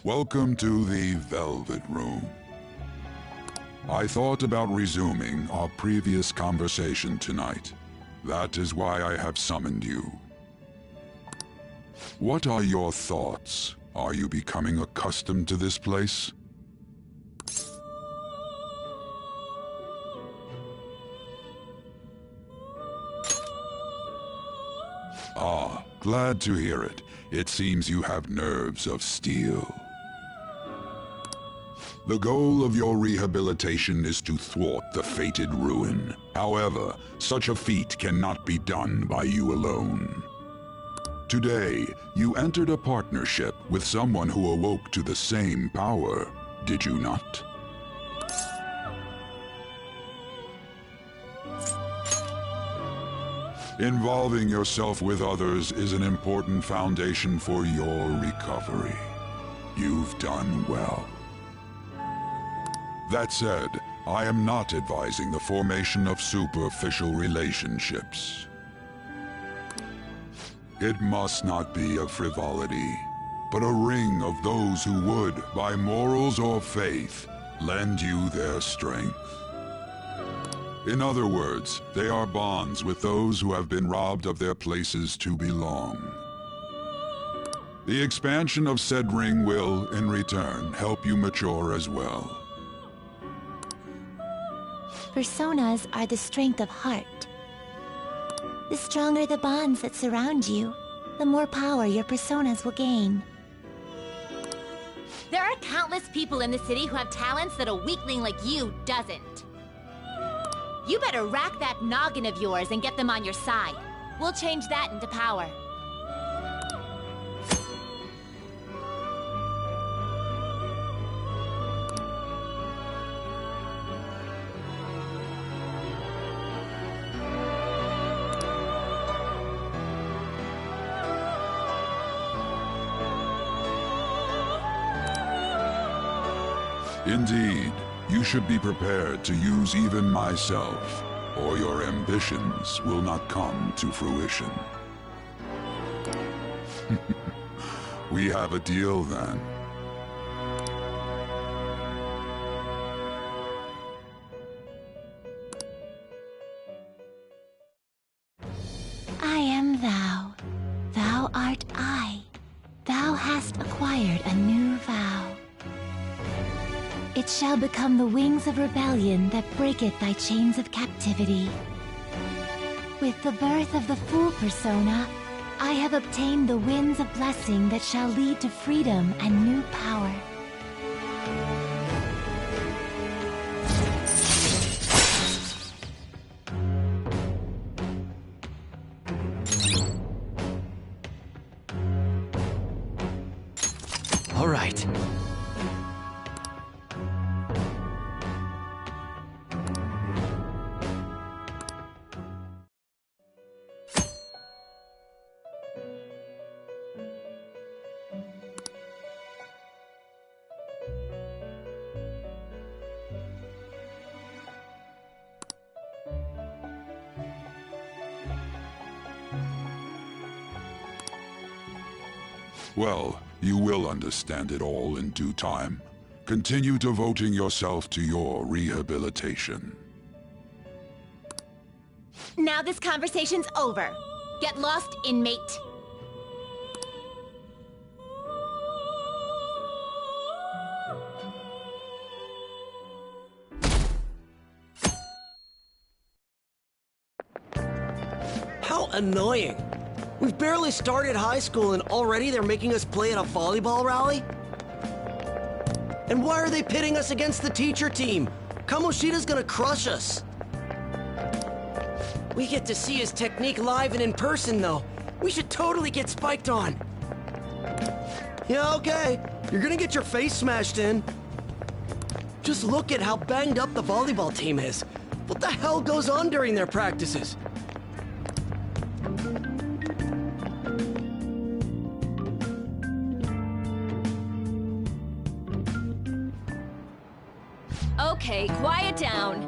Welcome to the Velvet Room. I thought about resuming our previous conversation tonight. That is why I have summoned you. What are your thoughts? Are you becoming accustomed to this place? Ah, glad to hear it. It seems you have nerves of steel. The goal of your rehabilitation is to thwart the fated ruin. However, such a feat cannot be done by you alone. Today, you entered a partnership with someone who awoke to the same power, did you not? Involving yourself with others is an important foundation for your recovery. You've done well. That said, I am not advising the formation of superficial relationships. It must not be a frivolity, but a ring of those who would, by morals or faith, lend you their strength. In other words, they are bonds with those who have been robbed of their places to belong. The expansion of said ring will, in return, help you mature as well. Personas are the strength of heart. The stronger the bonds that surround you, the more power your personas will gain. There are countless people in the city who have talents that a weakling like you doesn't. You better rack that noggin of yours and get them on your side. We'll change that into power. Indeed, you should be prepared to use even myself, or your ambitions will not come to fruition. We have a deal then. I am thou. Thou art I. Thou hast acquired a new vow. It shall become the wings of rebellion that breaketh thy chains of captivity. With the birth of the Fool persona, I have obtained the winds of blessing that shall lead to freedom and new power. All right. Well, you will understand it all in due time. Continue devoting yourself to your rehabilitation. Now this conversation's over. Get lost, inmate. How annoying. We've barely started high school and already they're making us play at a volleyball rally? And why are they pitting us against the teacher team? Kamoshida's gonna crush us. We get to see his technique live and in person, though. We should totally get spiked on. Yeah, okay. You're gonna get your face smashed in. Just look at how banged up the volleyball team is. What the hell goes on during their practices? Okay, quiet down.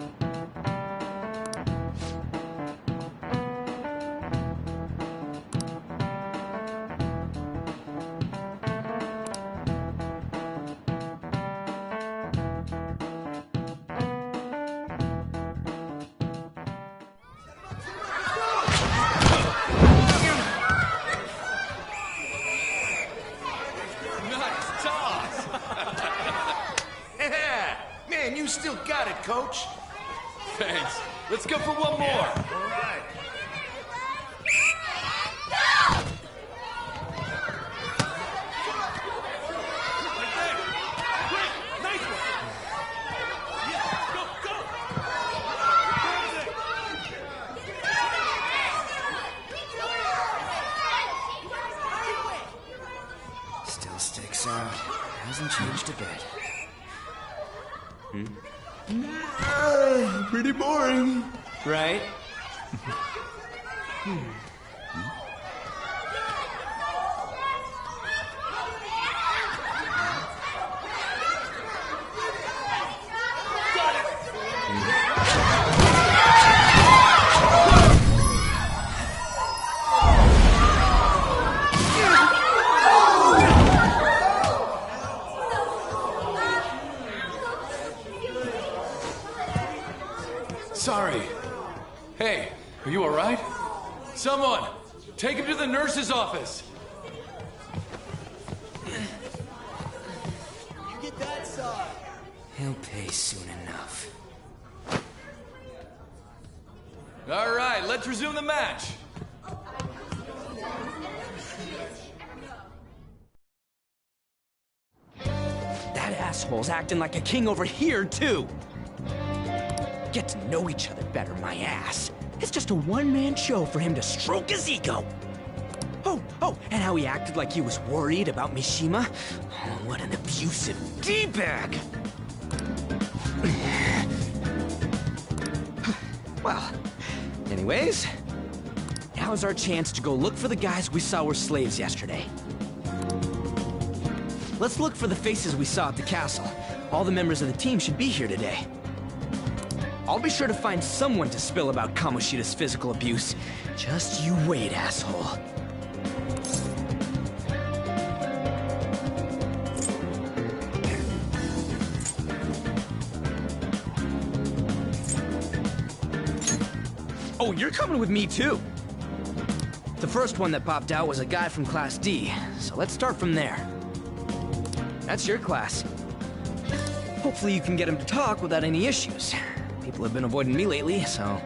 Thanks. Let's go for one more. All right. Still sticks out. Hasn't changed a bit. Pretty boring. Right? Sorry. Hey, are you alright? Someone, take him to the nurse's office. Get that side. He'll pay soon enough. Alright, let's resume the match. That asshole's acting like a king over here, too. Get to know each other better, my ass. It's just a one-man show for him to stroke his ego. Oh, and how he acted like he was worried about Mishima. Oh, what an abusive D-bag. Well, anyways, now's our chance to go look for the guys we saw were slaves yesterday. Let's look for the faces we saw at the castle. All the members of the team should be here today. I'll be sure to find someone to spill about Kamoshida's physical abuse. Just you wait, asshole. Oh, you're coming with me too. The first one that popped out was a guy from Class D, so let's start from there. That's your class. Hopefully you can get him to talk without any issues. People have been avoiding me lately, so...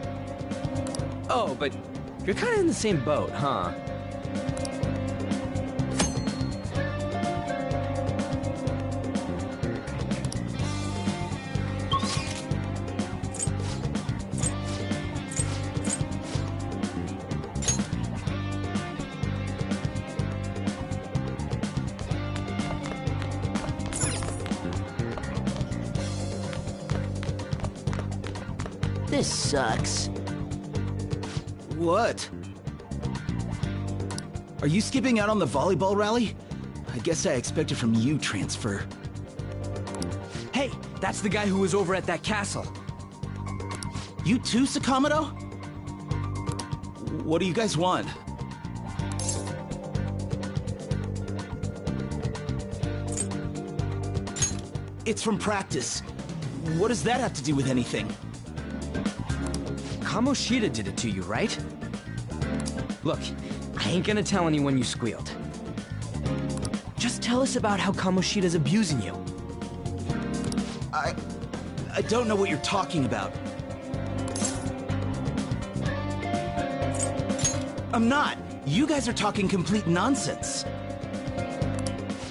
Oh, but you're kind of in the same boat, huh? This sucks. What? Are you skipping out on the volleyball rally? I guess I expected from you, Transfer. Hey, that's the guy who was over at that castle. You too, Sakamoto? What do you guys want? It's from practice. What does that have to do with anything? Kamoshida did it to you, right? Look, I ain't gonna tell anyone you squealed. Just tell us about how Kamoshida's abusing you. I don't know what you're talking about. I'm not. You guys are talking complete nonsense.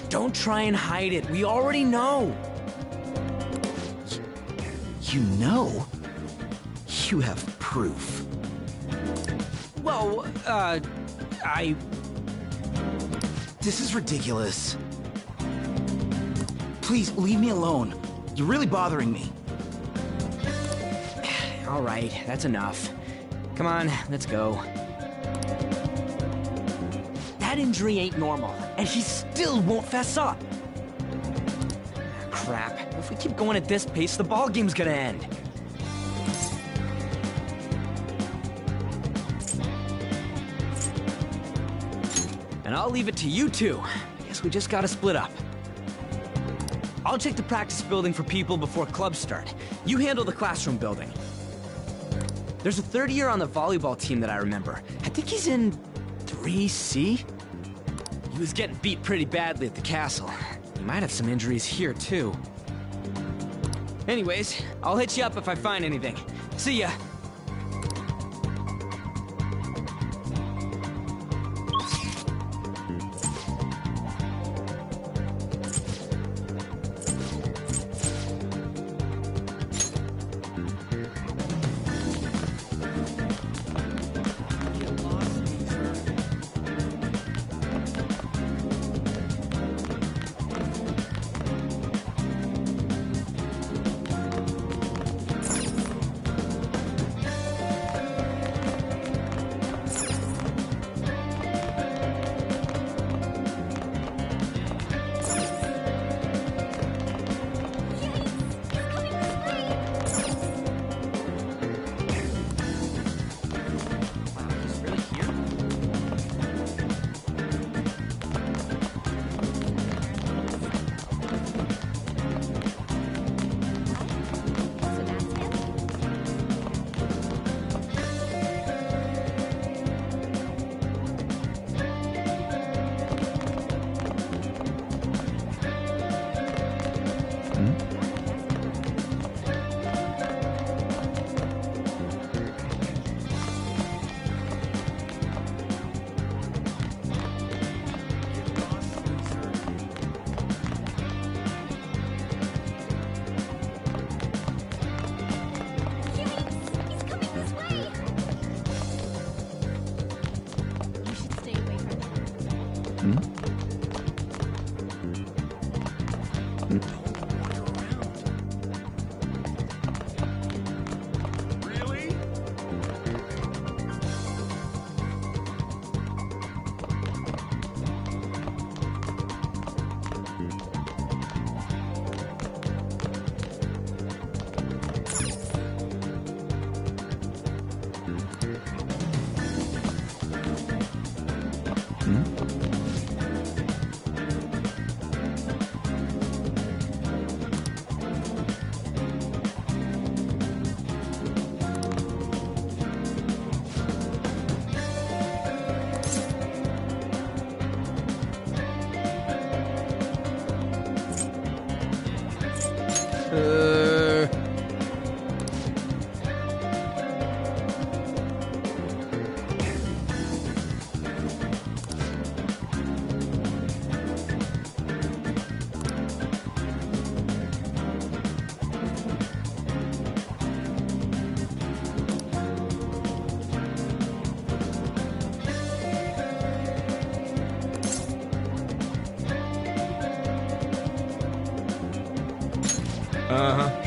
Don't try and hide it. We already know. You know? You have proof. Well, This is ridiculous. Please, leave me alone. You're really bothering me. all right, that's enough. Come on, let's go. That injury ain't normal, and he still won't fess up. Crap. If we keep going at this pace, the ball game's gonna end. And I'll leave it to you two. Guess we just gotta split up. I'll check the practice building for people before clubs start. You handle the classroom building. There's a third year on the volleyball team that I remember. I think he's in 3C? He was getting beat pretty badly at the castle. He might have some injuries here, too. Anyways, I'll hit you up if I find anything. See ya.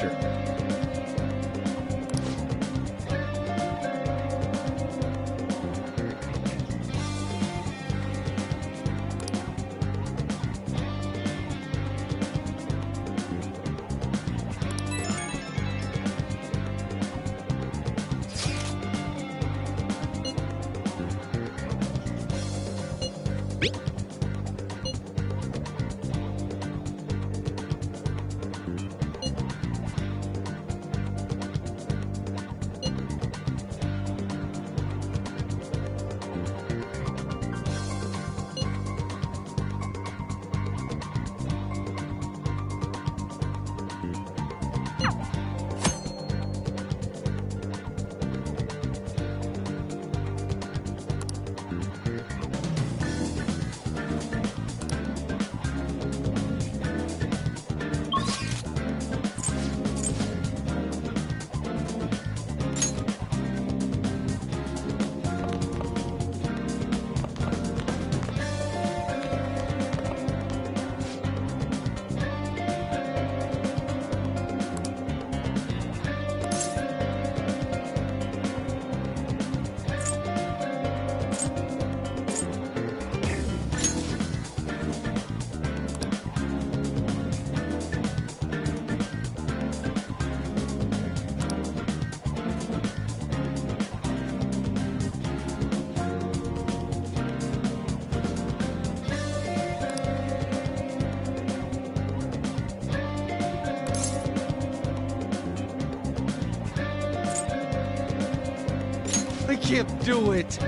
Sure. I can't do it.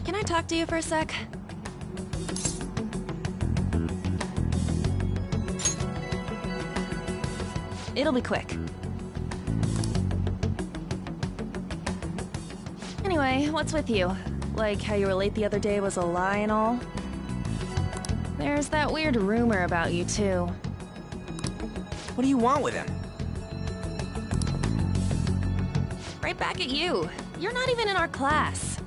Can I talk to you for a sec? It'll be quick. Anyway, what's with you? Like how you were late the other day was a lie and all? There's that weird rumor about you, too. What do you want with him? Right back at you. You're not even in our class.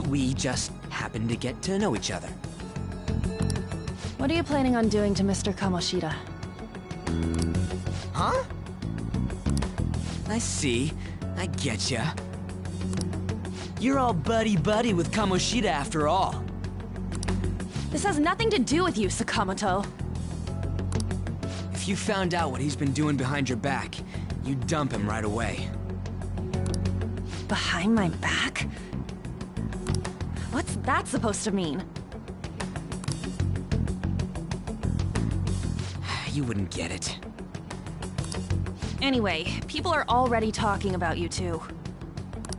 We just happened to get to know each other. What are you planning on doing to Mr. Kamoshida? Huh? I see. I getcha. You're all buddy-buddy with Kamoshida after all. This has nothing to do with you, Sakamoto. If you found out what he's been doing behind your back, you'd dump him right away. Behind my back? What's that supposed to mean? You wouldn't get it. Anyway, people are already talking about you two.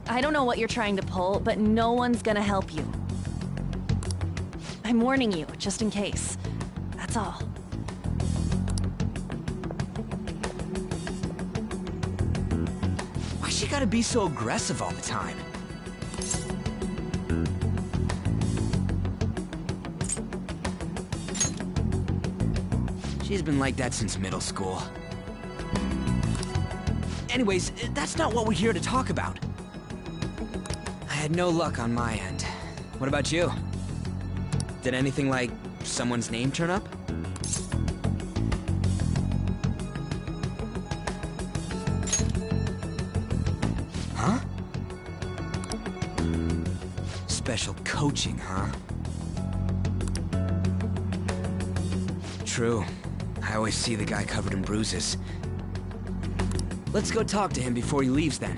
I don't know what you're trying to pull, but no one's gonna help you. I'm warning you, just in case. That's all. Why she gotta be so aggressive all the time? She's been like that since middle school. Anyways, that's not what we're here to talk about. I had no luck on my end. What about you? Did anything like someone's name turn up? Huh? Special coaching, huh? True. I always see the guy covered in bruises. Let's go talk to him before he leaves then.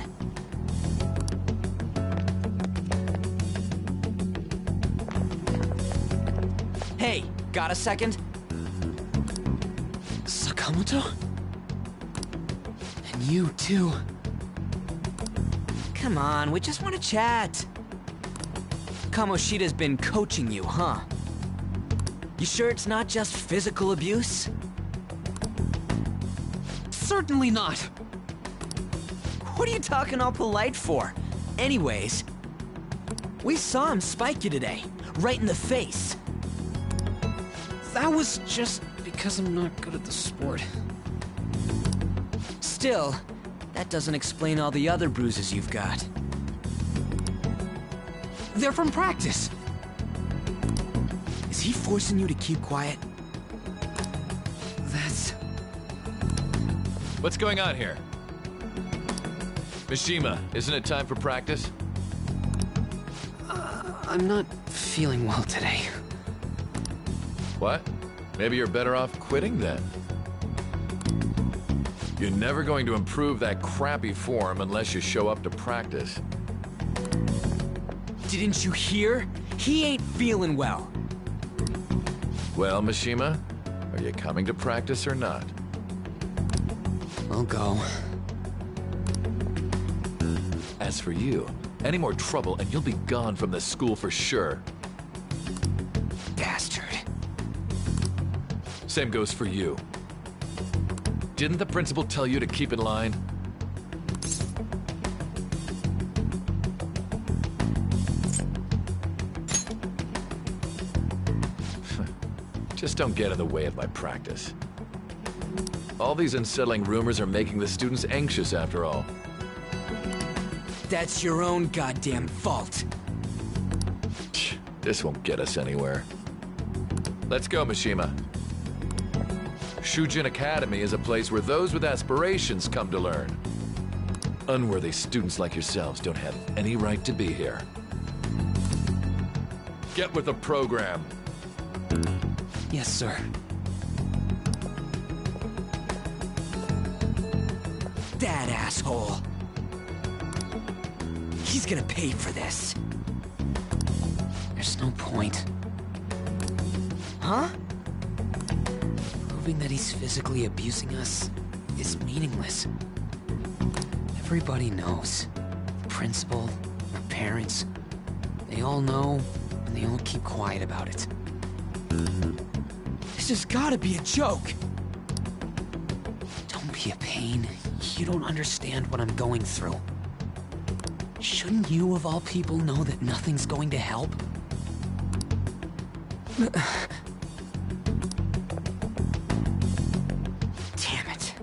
Hey, got a second? Sakamoto? And you too. Come on, we just want to chat. Kamoshida's been coaching you, huh? You sure it's not just physical abuse? Certainly not. What are you talking all polite for? Anyways, we saw him spike you today, right in the face. That was just because I'm not good at the sport. Still, that doesn't explain all the other bruises you've got. They're from practice. Is he forcing you to keep quiet? That's... What's going on here? Mishima, isn't it time for practice? I'm not feeling well today. What? Maybe you're better off quitting then. You're never going to improve that crappy form unless you show up to practice. Didn't you hear? He ain't feeling well. Well, Mishima, are you coming to practice or not? I'll go. As for you, any more trouble and you'll be gone from this school for sure. Bastard. Same goes for you. Didn't the principal tell you to keep in line? Just don't get in the way of my practice. All these unsettling rumors are making the students anxious after all. That's your own goddamn fault. This won't get us anywhere. Let's go, Mishima. Shujin Academy is a place where those with aspirations come to learn. Unworthy students like yourselves don't have any right to be here. Get with the program. Yes, sir. That asshole. He's gonna pay for this. There's no point. Huh? Proving that he's physically abusing us is meaningless. Everybody knows. The principal, my parents, they all know, and they all keep quiet about it. This has gotta be a joke! Don't be a pain. You don't understand what I'm going through. Shouldn't you, of all people, know that nothing's going to help? Damn it.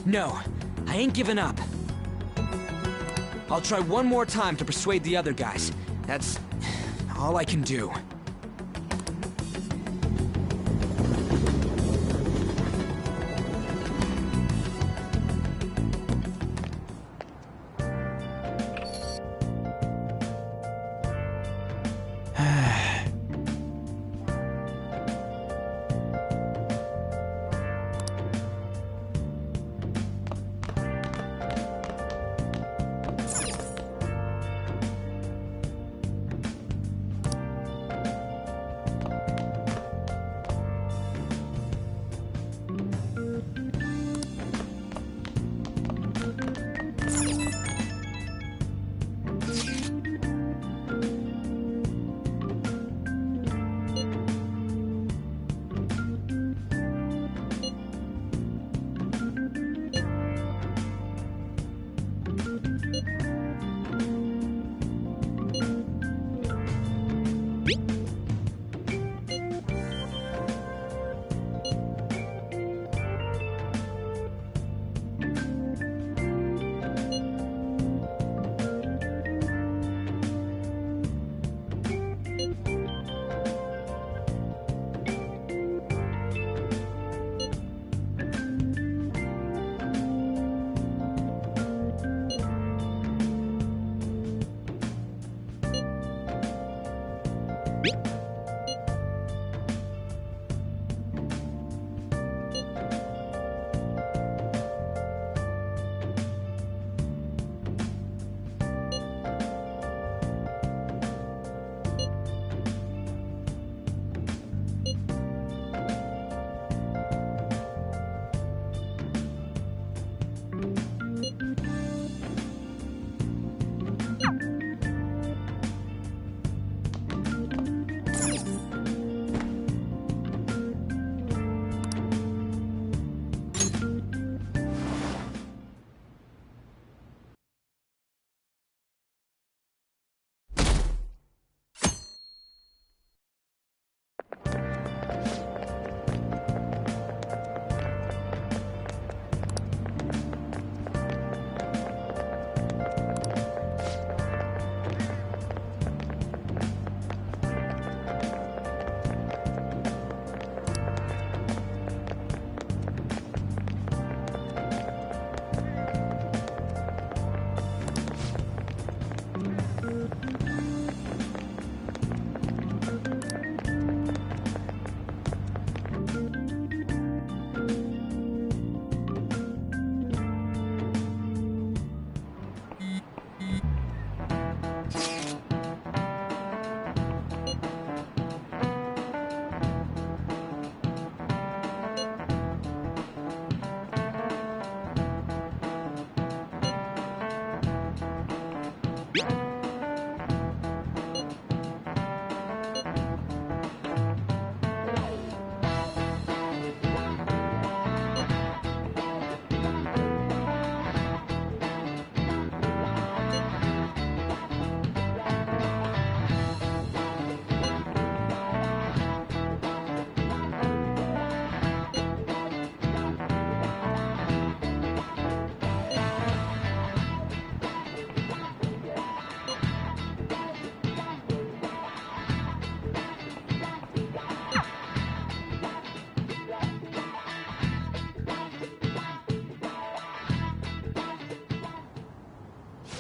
No, I ain't giving up. I'll try one more time to persuade the other guys. That's all I can do.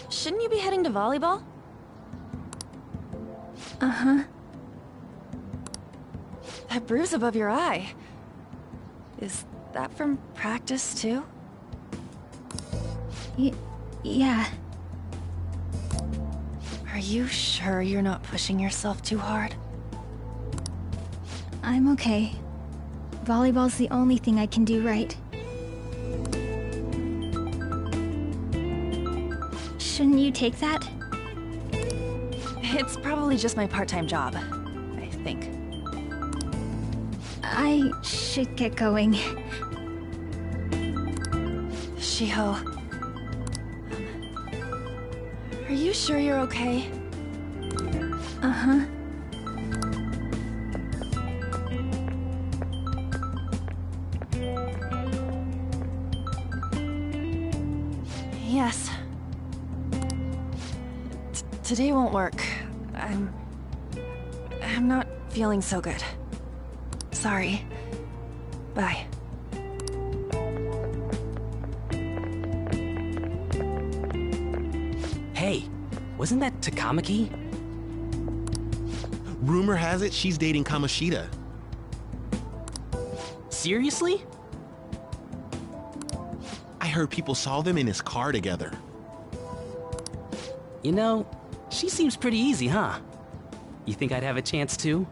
Shouldn't you be heading to volleyball? Uh-huh. That bruise above your eye. Is that from practice, too? Yeah. Are you sure you're not pushing yourself too hard? I'm okay. Volleyball's the only thing I can do right. Shouldn't you take that? It's probably just my part-time job, I think. I should get going. Shiho. Are you sure you're okay? Uh-huh. Yes. Today won't work. I'm not feeling so good. Sorry. Bye. Hey, wasn't that Takamaki? Rumor has it she's dating Kamoshida. Seriously? I heard people saw them in his car together. You know, she seems pretty easy, huh? You think I'd have a chance too?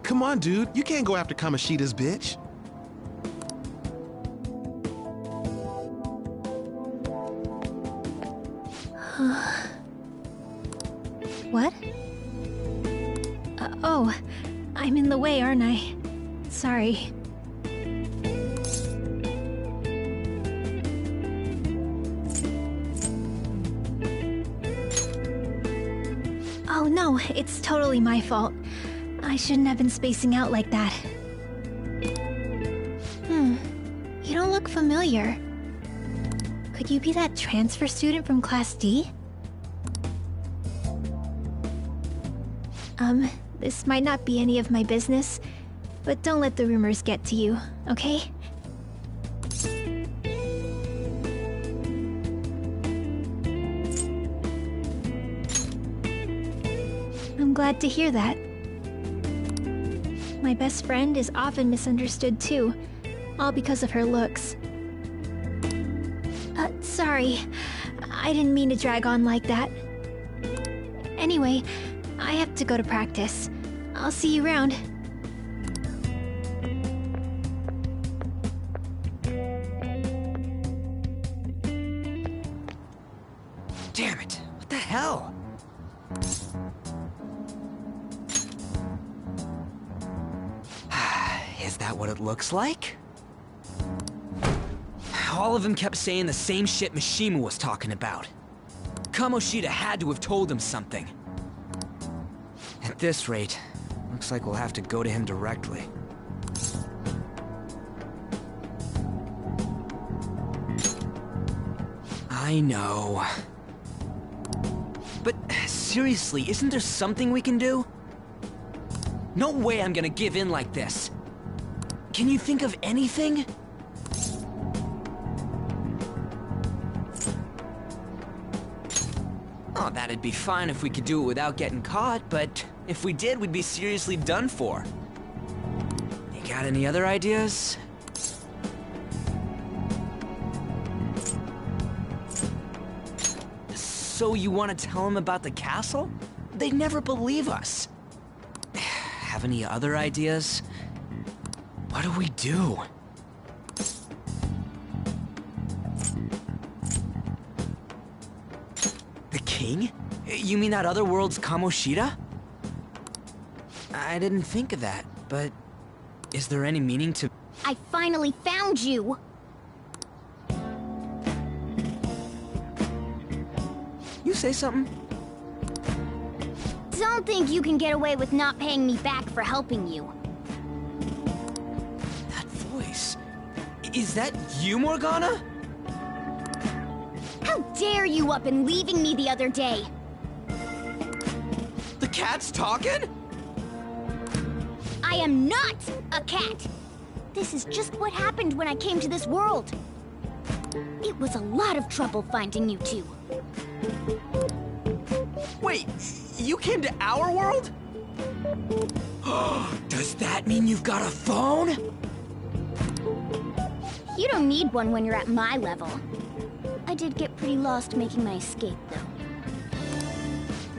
Come on, dude. You can't go after Kamoshida's bitch. What? Oh, I'm in the way, aren't I? Sorry. Oh no, it's totally my fault. I shouldn't have been spacing out like that. You don't look familiar. Could you be that transfer student from Class D? This might not be any of my business, but don't let the rumors get to you, okay? I'm glad to hear that. My best friend is often misunderstood too, all because of her looks. Sorry. I didn't mean to drag on like that. Anyway, I have to go to practice. I'll see you around. Damn it! What the hell? Is that what it looks like? All of them kept saying the same shit Mishima was talking about. Kamoshida had to have told him something. At this rate, looks like we'll have to go to him directly. I know. But seriously, isn't there something we can do? No way I'm gonna give in like this. Can you think of anything? Oh, that'd be fine if we could do it without getting caught, but if we did, we'd be seriously done for. You got any other ideas? So you want to tell them about the castle? They'd never believe us. Have any other ideas? What do we do? The king? You mean that other world's Kamoshida? I didn't think of that, but is there any meaning to... I finally found you! You say something? Don't think you can get away with not paying me back for helping you. That voice... Is that you, Morgana? How dare you up and leaving me the other day? The cat's talking? I am not a cat! This is just what happened when I came to this world. It was a lot of trouble finding you two. Wait, you came to our world? Does that mean you've got a phone? You don't need one when you're at my level. I did get pretty lost making my escape, though.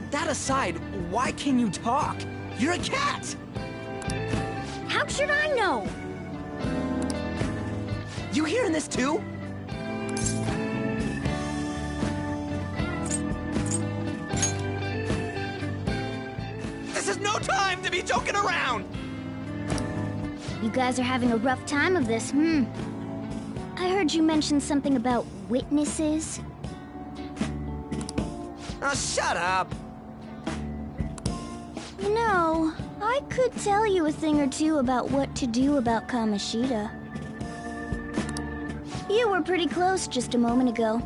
That aside, why can you talk? You're a cat! How should I know? You hearing this too? This is no time to be joking around! You guys are having a rough time of this, I heard you mention something about witnesses. Oh, shut up! You know, I could tell you a thing or two about what to do about Kamoshida. You were pretty close just a moment ago.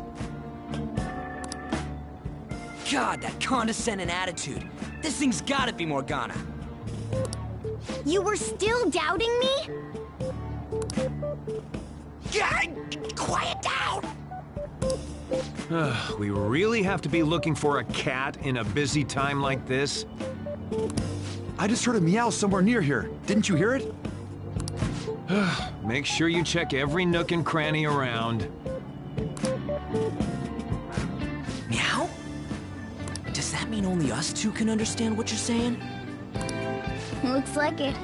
God, that condescending attitude. This thing's gotta be Morgana. You were still doubting me? Quiet down! We really have to be looking for a cat in a busy time like this? I just heard a meow somewhere near here. Didn't you hear it? Make sure you check every nook and cranny around. Meow? Does that mean only us two can understand what you're saying? Looks like it.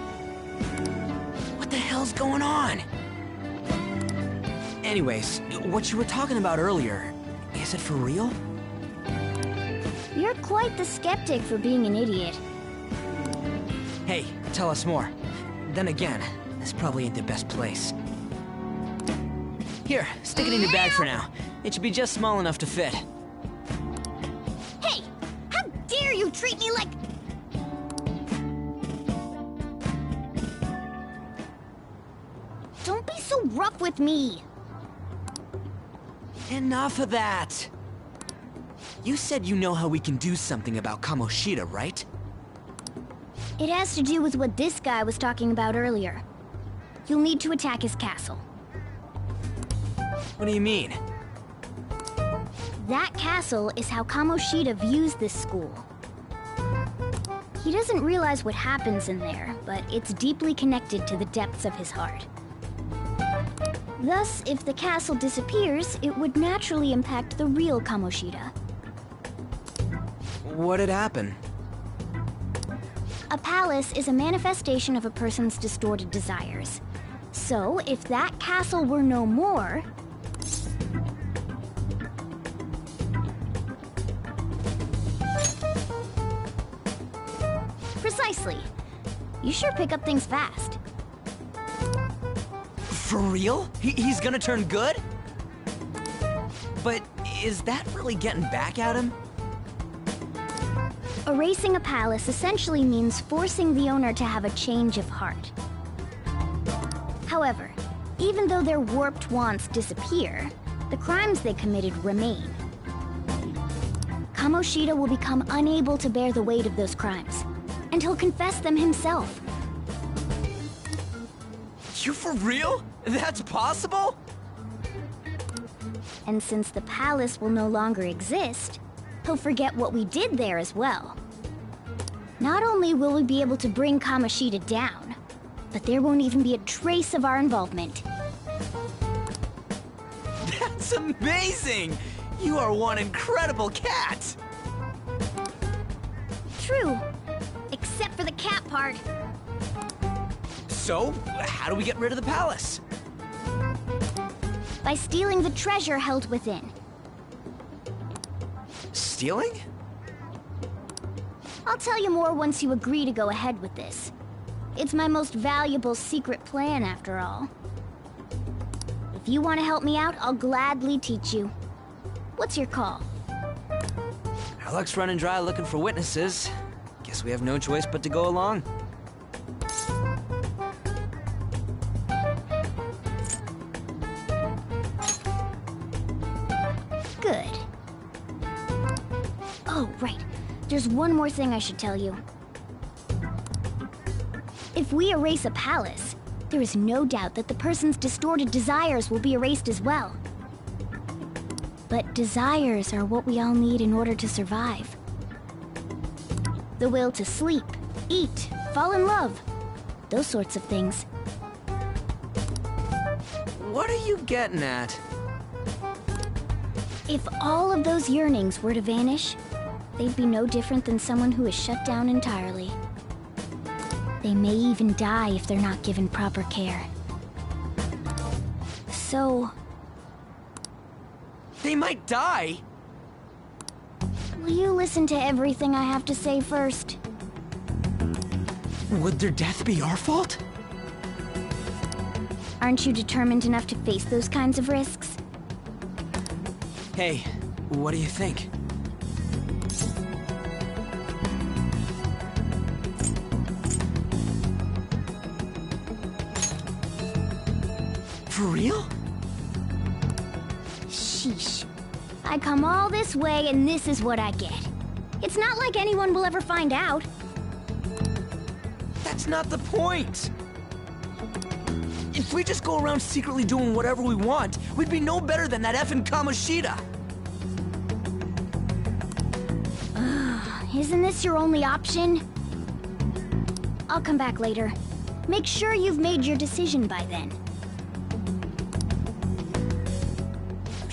What the hell's going on? Anyways, what you were talking about earlier, is it for real? You're quite the skeptic for being an idiot. Hey, tell us more. Then again, this probably ain't the best place. Here, stick it in your bag for now. It should be just small enough to fit. Hey! How dare you treat me like... Don't be so rough with me! Enough of that! You said you know how we can do something about Kamoshida, right? It has to do with what this guy was talking about earlier. You'll need to attack his castle. What do you mean? That castle is how Kamoshida views this school. He doesn't realize what happens in there, but it's deeply connected to the depths of his heart. Thus, if the castle disappears, it would naturally impact the real Kamoshida. What'd happen? A palace is a manifestation of a person's distorted desires. So, if that castle were no more... Precisely. You sure pick up things fast. For real? He's gonna turn good? But is that really getting back at him? Erasing a palace essentially means forcing the owner to have a change of heart. However, even though their warped wants disappear, the crimes they committed remain. Kamoshida will become unable to bear the weight of those crimes, and he'll confess them himself. You for real? That's possible? And since the palace will no longer exist, he'll forget what we did there as well. Not only will we be able to bring Kamoshida down, but there won't even be a trace of our involvement. That's amazing! You are one incredible cat! True, except for the cat part. So, how do we get rid of the palace? By stealing the treasure held within. Stealing? I'll tell you more once you agree to go ahead with this. It's my most valuable secret plan, after all. If you want to help me out, I'll gladly teach you. What's your call? Our luck's running dry looking for witnesses. Guess we have no choice but to go along. Good. Oh, right. There's one more thing I should tell you. If we erase a palace, there is no doubt that the person's distorted desires will be erased as well. But desires are what we all need in order to survive. The will to sleep, eat, fall in love, those sorts of things. What are you getting at? If all of those yearnings were to vanish, they'd be no different than someone who is shut down entirely. They may even die if they're not given proper care. So... They might die? will you listen to everything I have to say first? Would their death be our fault? Aren't you determined enough to face those kinds of risks? Hey, what do you think? For real? Sheesh. I come all this way and this is what I get. It's not like anyone will ever find out. That's not the point! If we just go around secretly doing whatever we want, we'd be no better than that effing Kamoshida! Isn't this your only option? I'll come back later. Make sure you've made your decision by then.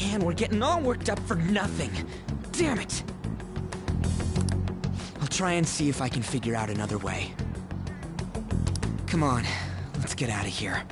Man, we're getting all worked up for nothing. Damn it! I'll try and see if I can figure out another way. Come on, let's get out of here.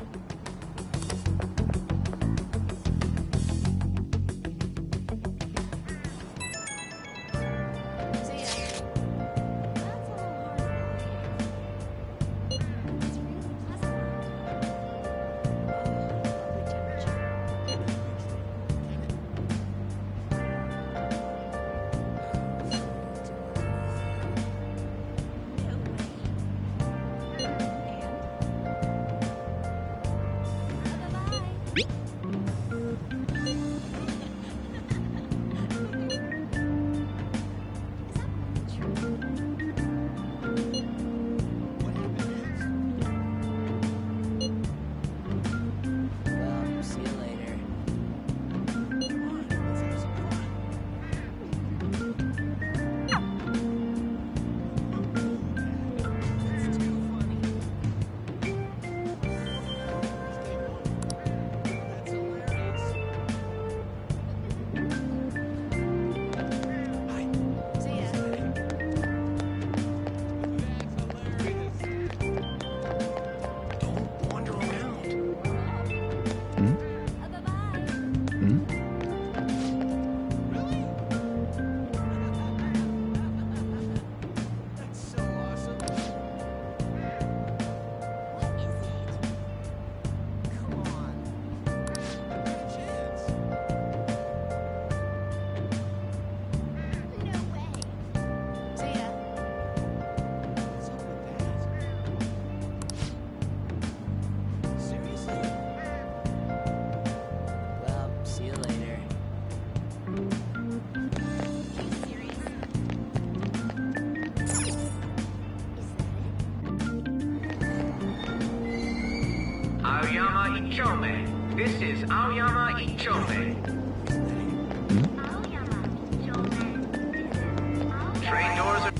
This is Aoyama Ichome. Train doors are...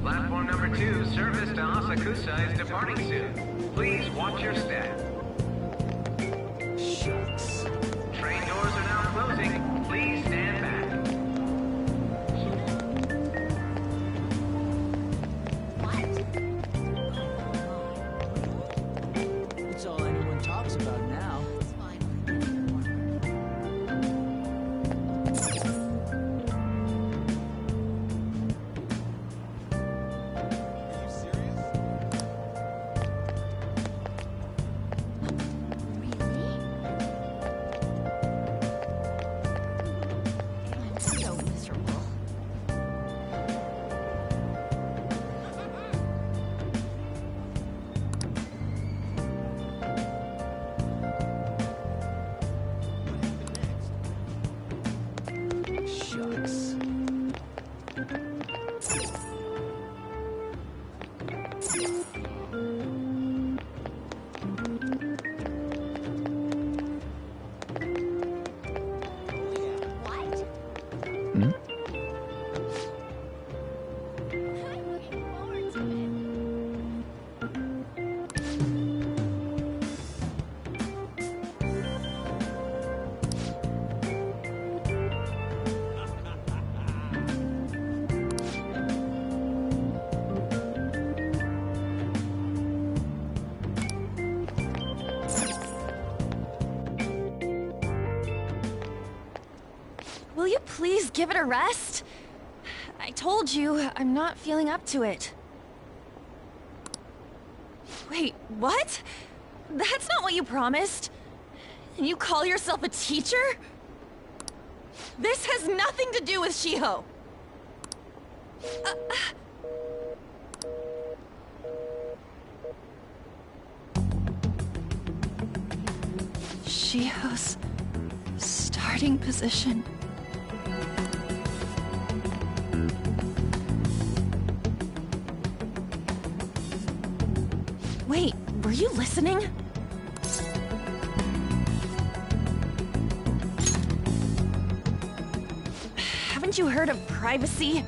Platform number 2, service to Asakusa is departing soon. Please watch your step. Shucks. Train doors are now closing. Please stand back. Will you please give it a rest? I told you, I'm not feeling up to it. Wait, what? That's not what you promised. And you call yourself a teacher? This has nothing to do with Shiho. Shiho's starting position. Wait, were you listening? Haven't you heard of privacy?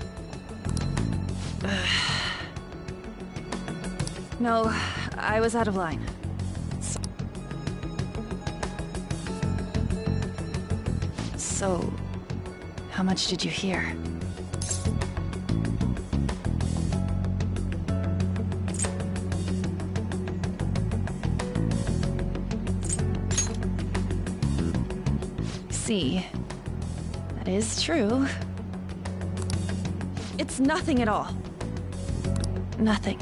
No, I was out of line. So, how much did you hear? See, that is true. It's nothing at all. Nothing.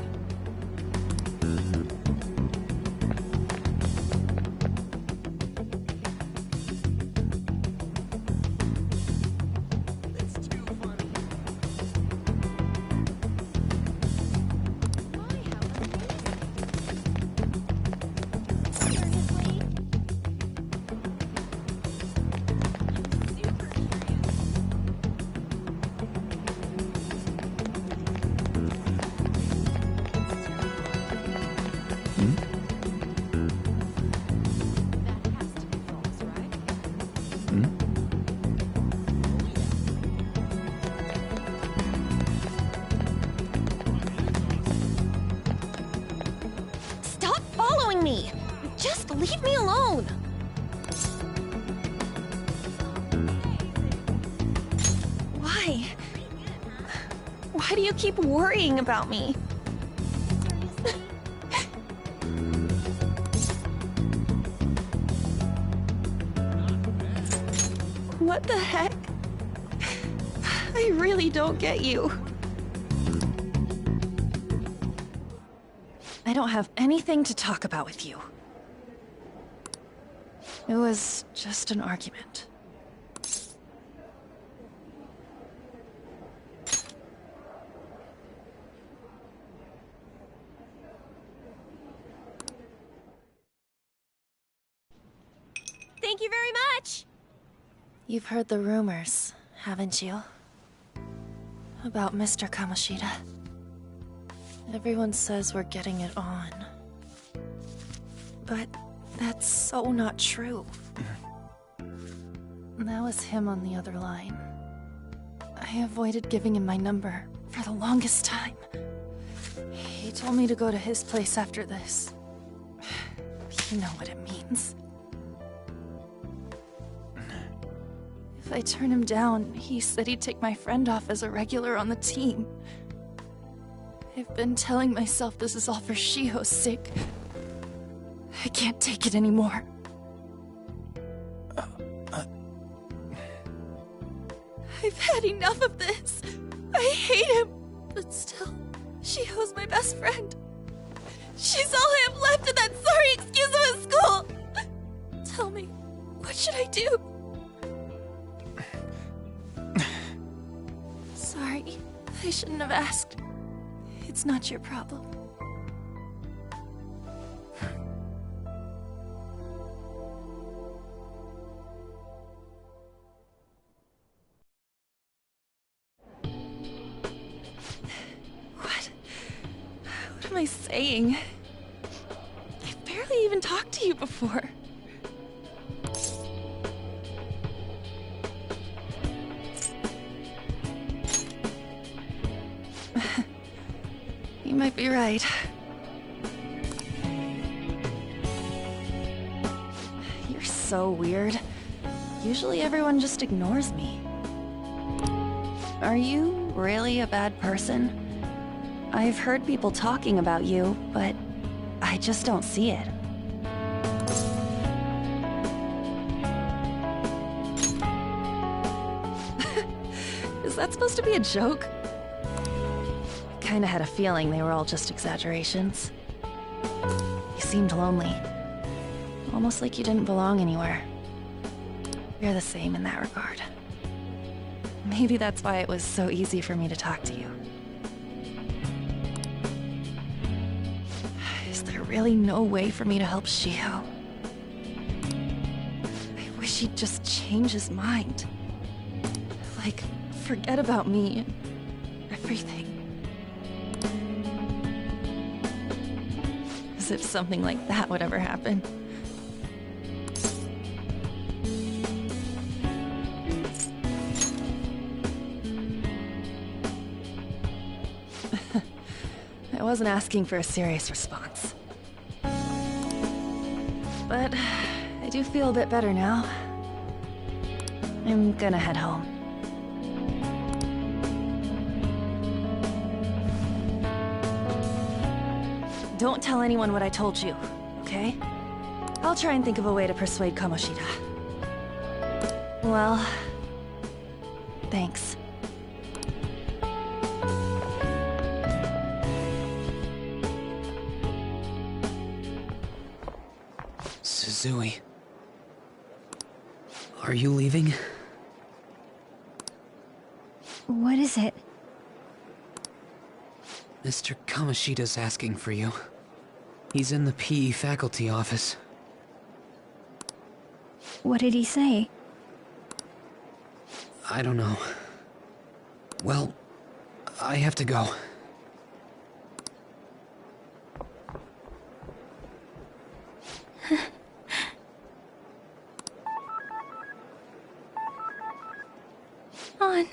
Stop following me! Just leave me alone! Why? Why do you keep worrying about me? What the heck? I really don't get you. I don't have anything to talk about with you. It was just an argument. Thank you very much! You've heard the rumors, haven't you? About Mr. Kamoshida. Everyone says we're getting it on. But that's so not true. That was him on the other line. I avoided giving him my number for the longest time. He told me to go to his place after this. You know what it means. If I turn him down, he said he'd take my friend off as a regular on the team. I've been telling myself this is all for Shiho's sake. I can't take it anymore. I've had enough of this. I hate him. But still, Shiho's my best friend. She's all I have left in that sorry excuse of a school. Tell me, what should I do? Sorry, I shouldn't have asked. It's not your problem. What am I saying? I've barely even talked to you before. You might be right. You're so weird. Usually everyone just ignores me. Are you really a bad person? I've heard people talking about you, but I just don't see it. that supposed to be a joke? I kinda had a feeling they were all just exaggerations. You seemed lonely. Almost like you didn't belong anywhere. You're the same in that regard. Maybe that's why it was so easy for me to talk to you. Is there really no way for me to help Shiho? I wish he'd just change his mind. Like, forget about me and everything. As if something like that would ever happen. I wasn't asking for a serious response. But I do feel a bit better now. I'm gonna head home. Don't tell anyone what I told you, okay? I'll try and think of a way to persuade Kamoshida. Well, thanks. Suzui. Are you leaving? What is it? Mr. Kamoshida's asking for you. He's in the PE faculty office. What did he say? I don't know. Well, I have to go. On.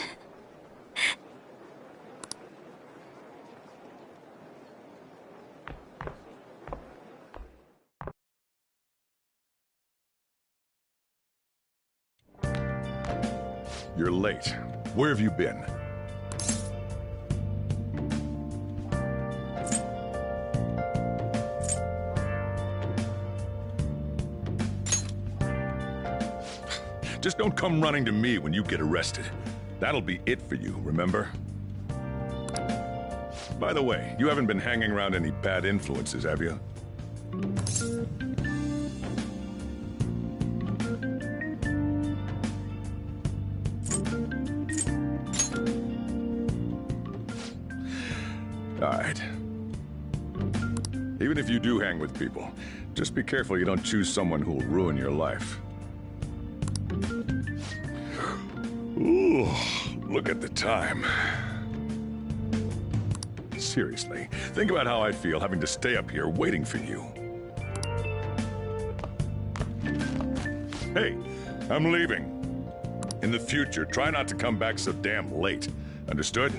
You're late. Where have you been? Just don't come running to me when you get arrested. That'll be it for you, remember? By the way, you haven't been hanging around any bad influences, have you? All right. Even if you do hang with people, just be careful you don't choose someone who will ruin your life. Ooh, look at the time. Seriously, think about how I'd feel having to stay up here waiting for you. Hey, I'm leaving. In the future, try not to come back so damn late. Understood?